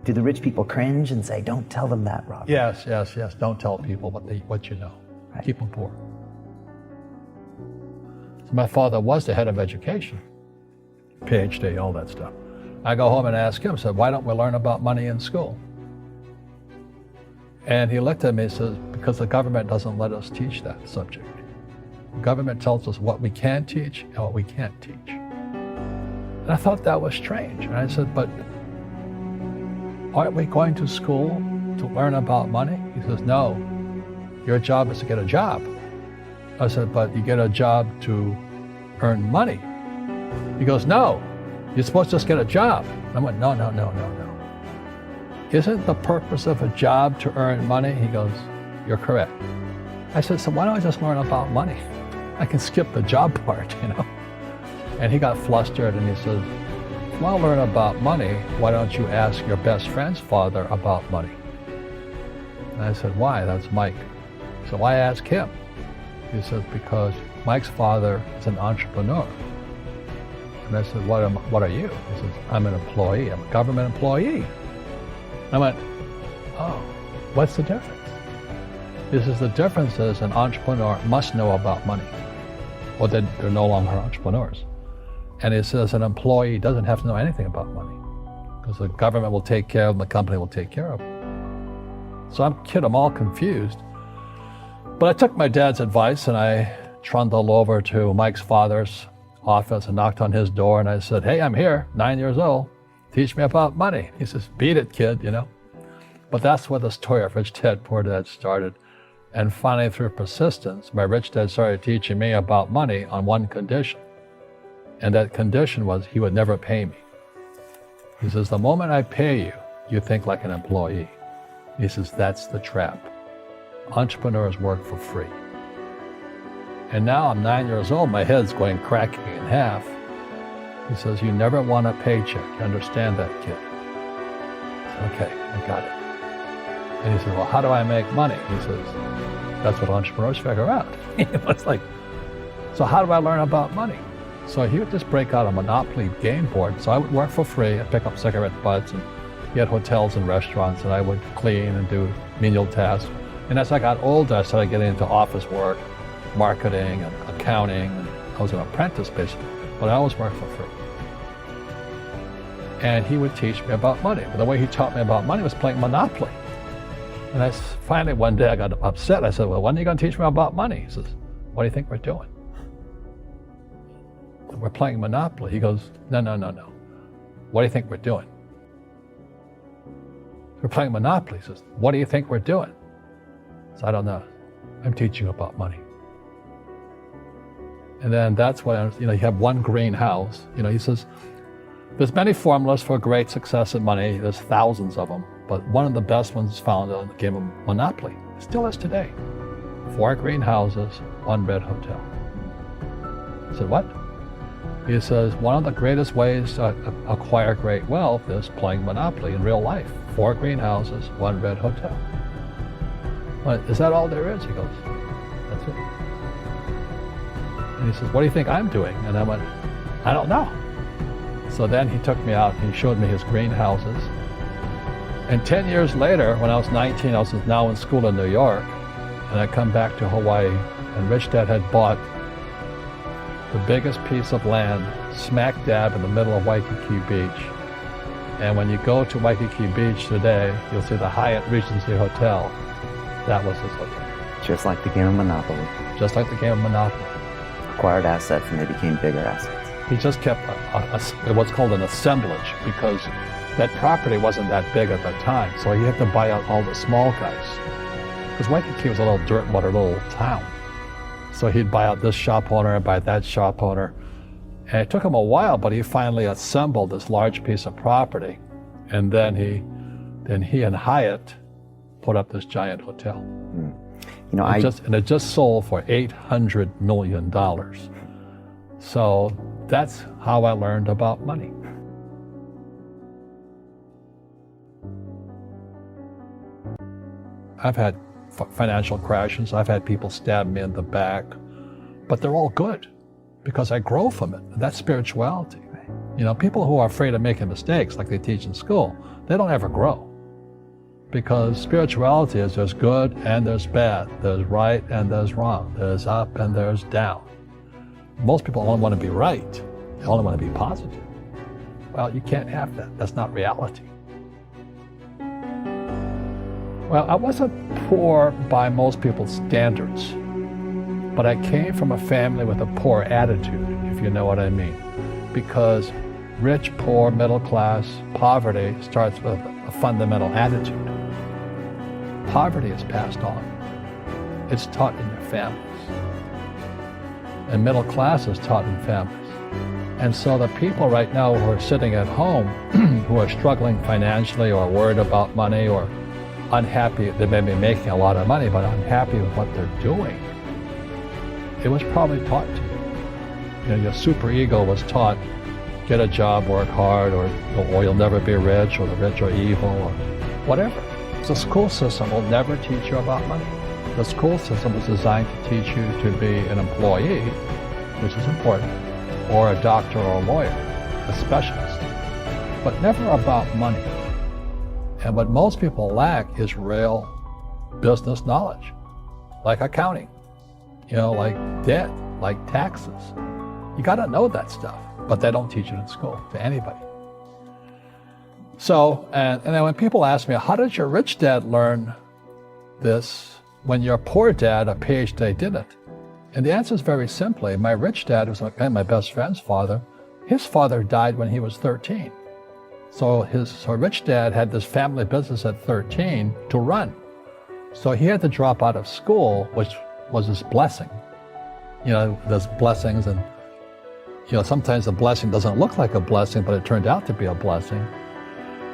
Do the rich people cringe and say, don't tell them that, Rob? Yes. Don't tell people what you know. Right. Keep them poor. So my father was the head of education, PhD, all that stuff. I go home and ask him, said, why don't we learn about money in school? And he looked at me and says, because the government doesn't let us teach that subject. The government tells us what we can teach and what we can't teach. And I thought that was strange. And I said, but aren't we going to school to learn about money? He says, no, your job is to get a job. I said, but you get a job to earn money. He goes, no, you're supposed to just get a job. And I went, no. Isn't the purpose of a job to earn money? He goes, you're correct. I said, so why don't I just learn about money? I can skip the job part, you know? And he got flustered and he said, if you want to learn about money, why don't you ask your best friend's father about money? And I said, why? That's Mike. So why ask him? He says, because Mike's father is an entrepreneur. And I said, what are you? He says, I'm an employee. I'm a government employee. I went, oh, what's the difference? He says, the difference is an entrepreneur must know about money, or they're no longer entrepreneurs. And he says an employee doesn't have to know anything about money, because the government will take care of them, the company will take care of them. So I'm all confused. But I took my dad's advice and I trundled over to Mike's father's office and knocked on his door and I said, hey, I'm here, 9 years old. Teach me about money. He says, beat it, kid, you know. But that's where the story of Rich Dad, Poor Dad started. And finally, through persistence, my rich dad started teaching me about money on one condition. And that condition was he would never pay me. He says, the moment I pay you, you think like an employee. He says, that's the trap. Entrepreneurs work for free. And now I'm 9 years old, my head's going cracking in half. He says, you never want a paycheck. You understand that, kid? I said, okay, I got it. And he says, well, how do I make money? He says, that's what entrepreneurs figure out. It was like, so how do I learn about money? So he would just break out a Monopoly game board. So I would work for free. I'd pick up cigarette butts and he had hotels and restaurants and I would clean and do menial tasks. And as I got older, I started getting into office work, marketing and accounting. And I was an apprentice basically, but I always worked for free. And he would teach me about money. But the way he taught me about money was playing Monopoly. And finally one day I got upset. I said, well, when are you going to teach me about money? He says, what do you think we're doing? We're playing Monopoly. He goes, no. What do you think we're doing? We're playing Monopoly. He says, what do you think we're doing? So I don't know. I'm teaching you about money. And then that's when, you have one green house. He says, there's many formulas for great success in money. There's thousands of them. But one of the best ones is found in the game of Monopoly. It still is today. 4 green houses, 1 red hotel. I said, what? He says, one of the greatest ways to acquire great wealth is playing Monopoly in real life. 4 green houses, 1 red hotel. Well, is that all there is? He goes, that's it. And he says, what do you think I'm doing? And I went, I don't know. So then he took me out and he showed me his greenhouses. And 10 years later, when I was 19, I was now in school in New York, and I come back to Hawaii, and Rich Dad had bought the biggest piece of land smack dab in the middle of Waikiki Beach. And when you go to Waikiki Beach today, you'll see the Hyatt Regency Hotel. That was his hotel. Just like the game of Monopoly. Just like the game of Monopoly. Acquired assets and they became bigger assets. He just kept what's called an assemblage because that property wasn't that big at the time. So he had to buy out all the small guys. Because Waikiki was a little dirt water little town. So he'd buy out this shop owner and buy that shop owner. And it took him a while, but he finally assembled this large piece of property. And then he and Hyatt put up this giant hotel. And it just sold for $800 million. So that's how I learned about money. I've had financial crashes. I've had people stab me in the back, but they're all good because I grow from it. That's spirituality. You know, people who are afraid of making mistakes, like they teach in school, they don't ever grow. Because spirituality is there's good and there's bad, there's right and there's wrong, there's up and there's down. Most people only want to be right, they only want to be positive. Well, you can't have that, that's not reality. Well, I wasn't poor by most people's standards, but I came from a family with a poor attitude, if you know what I mean. Because rich, poor, middle class, poverty starts with a fundamental attitude. Poverty is passed on. It's taught in your families. And middle class is taught in families. And so the people right now who are sitting at home, who are struggling financially or worried about money or unhappy, they may be making a lot of money, but unhappy with what they're doing, it was probably taught to you. You know, your super ego was taught, get a job, work hard, or you'll never be rich, or the rich are evil, or whatever. The school system will never teach you about money. The school system is designed to teach you to be an employee, which is important, or a doctor or a lawyer, a specialist, but never about money. And what most people lack is real business knowledge, like accounting, you know, like debt, like taxes. You got to know that stuff, but they don't teach it in school to anybody. So, and then when people ask me, how did your rich dad learn this when your poor dad, a PhD, didn't? And the answer is very simply, my rich dad was my best friend's father. His father died when he was 13. So his rich dad had this family business at 13 to run. So he had to drop out of school, which was his blessing. You know, there's blessings, and you know, sometimes the blessing doesn't look like a blessing, but it turned out to be a blessing.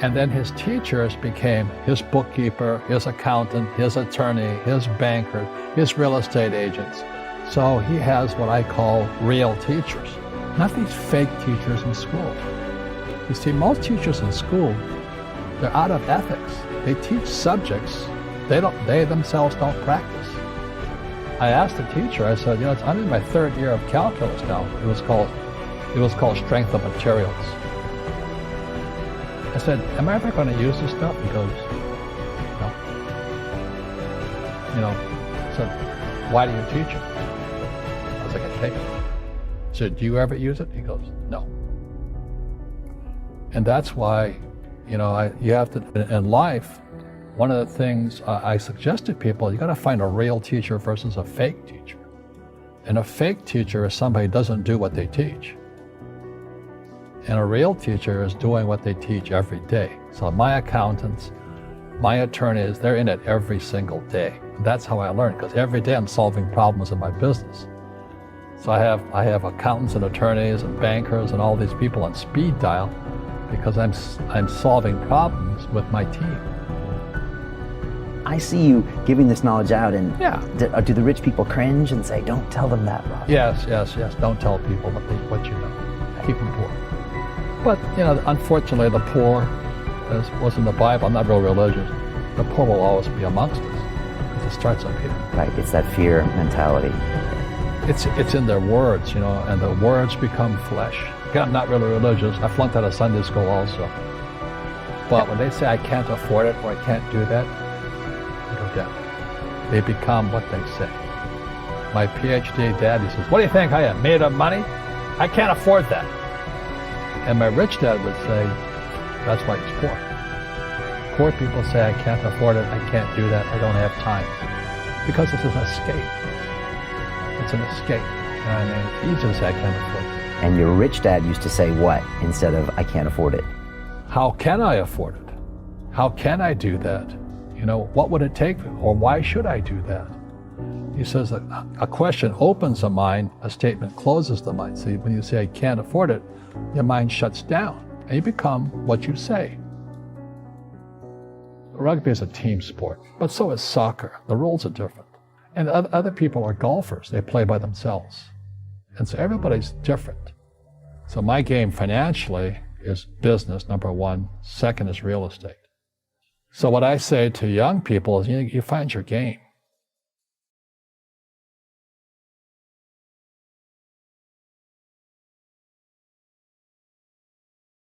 And then his teachers became his bookkeeper, his accountant, his attorney, his banker, his real estate agents. So he has what I call real teachers, not these fake teachers in school. You see, most teachers in school, they're out of ethics. They teach subjects they themselves don't practice. I asked the teacher, I said, you know, I'm in my third year of calculus now. It was called strength of materials. I said, am I ever going to use this stuff? He goes, no. You know, I said, why do you teach it? I was like, I take it. I said, do you ever use it? He goes, no. And that's why, you know, you have to, in life, one of the things I suggest to people, you got to find a real teacher versus a fake teacher. And a fake teacher is somebody who doesn't do what they teach. And a real teacher is doing what they teach every day. So my accountants, my attorneys, they're in it every single day. And that's how I learn, because every day I'm solving problems in my business. So I have accountants and attorneys and bankers and all these people on speed dial because I'm solving problems with my team. I see you giving this knowledge out, and yeah. Do the rich people cringe and say, don't tell them that, Rob? Yes. Don't tell people what you know. Keep them poor. But, you know, unfortunately, the poor, as was in the Bible, I'm not real religious, the poor will always be amongst us because it starts up here. Right, it's that fear mentality. It's in their words, you know, and the words become flesh. Again, I'm not really religious. I flunked out of Sunday school also. But when they say I can't afford it or I can't do that, I go down. They become what they say. My PhD dad, he says, what do you think I am, made of money? I can't afford that. And my rich dad would say, that's why he's poor. Poor people say, I can't afford it, I can't do that, I don't have time. Because it's an escape. It's an escape. You know what I mean? It's easy to say, I can't afford it. And your rich dad used to say what instead of, I can't afford it? How can I afford it? How can I do that? You know, what would it take, or why should I do that? He says that a question opens the mind, a statement closes the mind. See, when you say, I can't afford it, your mind shuts down, and you become what you say. Rugby is a team sport, but so is soccer. The rules are different. And other people are golfers. They play by themselves. And so everybody's different. So my game financially is business, number one. Second is real estate. So what I say to young people is, you find your game.